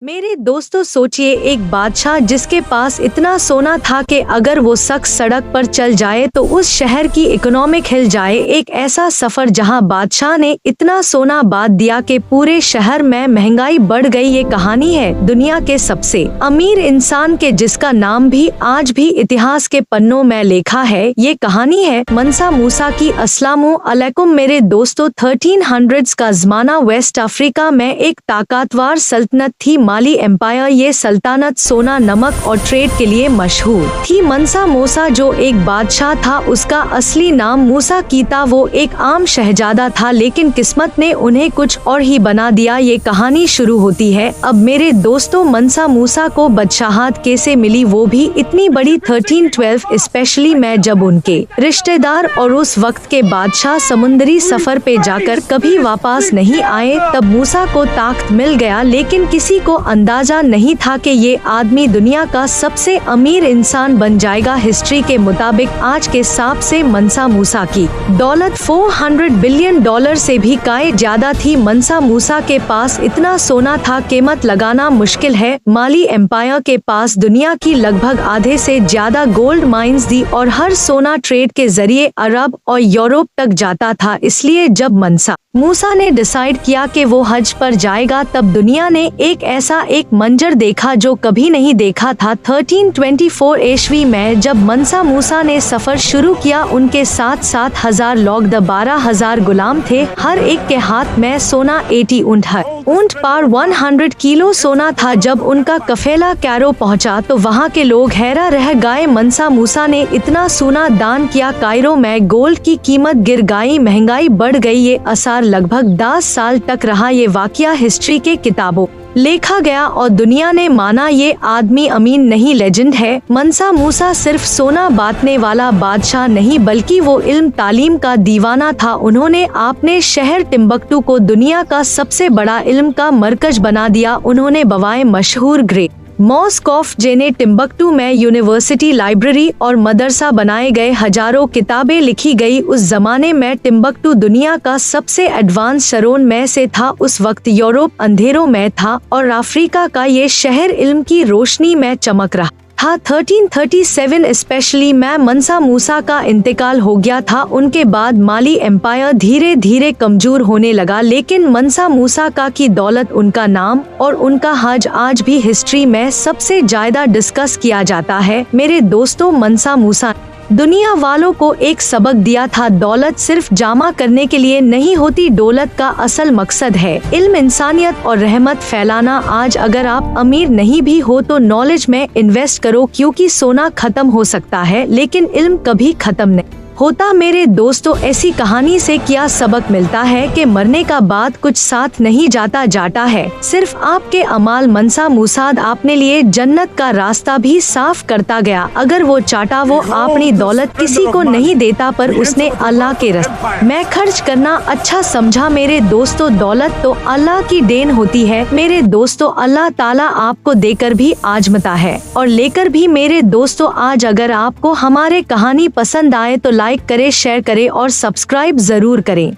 मेरे दोस्तों, सोचिए एक बादशाह जिसके पास इतना सोना था कि अगर वो शख्स सड़क पर चल जाए तो उस शहर की इकोनॉमिक हिल जाए। एक ऐसा सफर जहां बादशाह ने इतना सोना बांट दिया कि पूरे शहर में महंगाई बढ़ गई। ये कहानी है दुनिया के सबसे अमीर इंसान के, जिसका नाम भी आज भी इतिहास के पन्नों में लिखा है। ये कहानी है मंसा मूसा की। अस्सलामु अलैकुम मेरे दोस्तों, 1300s का जमाना वेस्ट अफ्रीका में एक ताकतवर सल्तनत थी, माली एम्पायर। ये सल्तनत सोना, नमक और ट्रेड के लिए मशहूर थी। मंसा मूसा जो एक बादशाह था, उसका असली नाम मूसा की था। वो एक आम शहजादा था, लेकिन किस्मत ने उन्हें कुछ और ही बना दिया। ये कहानी शुरू होती है अब मेरे दोस्तों, मंसा मूसा को बादशाहत कैसे मिली, वो भी इतनी बड़ी 1312 स्पेशली में, जब उनके रिश्तेदार और उस वक्त के बादशाह समुद्री सफर पे जाकर कभी वापस नहीं आए। तब मूसा को ताकत मिल गया, लेकिन किसी को अंदाजा नहीं था कि ये आदमी दुनिया का सबसे अमीर इंसान बन जाएगा। हिस्ट्री के मुताबिक आज के हिसाब से मंसा मूसा की दौलत $400 बिलियन से भी कई ज्यादा थी। मंसा मूसा के पास इतना सोना था, कीमत लगाना मुश्किल है। माली एम्पायर के पास दुनिया की लगभग आधे से ज्यादा गोल्ड माइंस थी और हर सोना ट्रेड के जरिए अरब और यूरोप तक जाता था। इसलिए जब मंसा मूसा ने डिसाइड किया कि वो हज पर जाएगा, तब दुनिया ने एक ऐसा मंजर देखा जो कभी नहीं देखा था। 1324 ईस्वी में जब मंसा मूसा ने सफर शुरू किया, उनके साथ 7,000 लोग, 12,000 गुलाम थे। हर एक के हाथ में सोना 80 ऊंट है। ऊंट पर 100 किलो सोना था। जब उनका कफेला कैरो पहुंचा तो वहां के लोग हैरान रह गए। मंसा मूसा ने इतना सोना दान किया, कायरो में गोल्ड की कीमत गिर गई, महंगाई बढ़ गई। ये असर लगभग 10 साल तक रहा। ये वाकया हिस्ट्री के किताबों लिखा गया और दुनिया ने माना ये आदमी अमीन नहीं, लेजेंड है। मंसा मूसा सिर्फ सोना बांटने वाला बादशाह नहीं, बल्कि वो इल्म तालीम का दीवाना था। उन्होंने अपने शहर टिम्बकटू को दुनिया का सबसे बड़ा इल्म का मरकज बना दिया। उन्होंने बवाए मशहूर ग्रेट मॉस्क ऑफ जेने टिम्बकटू में यूनिवर्सिटी, लाइब्रेरी और मदरसा बनाए गए। हजारों किताबें लिखी गई। उस जमाने में टिम्बकटू दुनिया का सबसे एडवांस शहरों में से था। उस वक्त यूरोप अंधेरों में था और अफ्रीका का ये शहर इल्म की रोशनी में चमक रहा था। 1337 स्पेशली में मंसा मूसा का इंतकाल हो गया था। उनके बाद माली एम्पायर धीरे धीरे कमजोर होने लगा, लेकिन मंसा मूसा का की दौलत, उनका नाम और उनका हज आज भी हिस्ट्री में सबसे ज्यादा डिस्कस किया जाता है। मेरे दोस्तों, मंसा मूसा दुनिया वालों को एक सबक दिया था। दौलत सिर्फ जमा करने के लिए नहीं होती, दौलत का असल मकसद है इल्म, इंसानियत और रहमत फैलाना। आज अगर आप अमीर नहीं भी हो तो नॉलेज में इन्वेस्ट करो, क्योंकि सोना खत्म हो सकता है लेकिन इल्म कभी खत्म नहीं होता। मेरे दोस्तों, ऐसी कहानी से क्या सबक मिलता है कि मरने का बाद कुछ साथ नहीं जाता है, सिर्फ आपके अमाल। मंसा मूसा अपने लिए जन्नत का रास्ता भी साफ करता गया। अगर वो चाहता वो अपनी दौलत किसी को नहीं देता, पर उसने अल्लाह के रास्ते में खर्च करना अच्छा समझा। मेरे दोस्तों, दौलत तो अल्लाह की देन होती है। मेरे दोस्तों, अल्लाह ताला आपको देकर भी आजमाता है और लेकर भी। मेरे दोस्तों, आज अगर आपको हमारे कहानी पसंद आए तो लाइक करें, शेयर करें और सब्सक्राइब जरूर करें।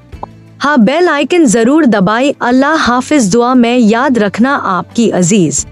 हाँ, बेल आइकन जरूर दबाएं। अल्लाह हाफिज। दुआ में याद रखना आपकी अजीज।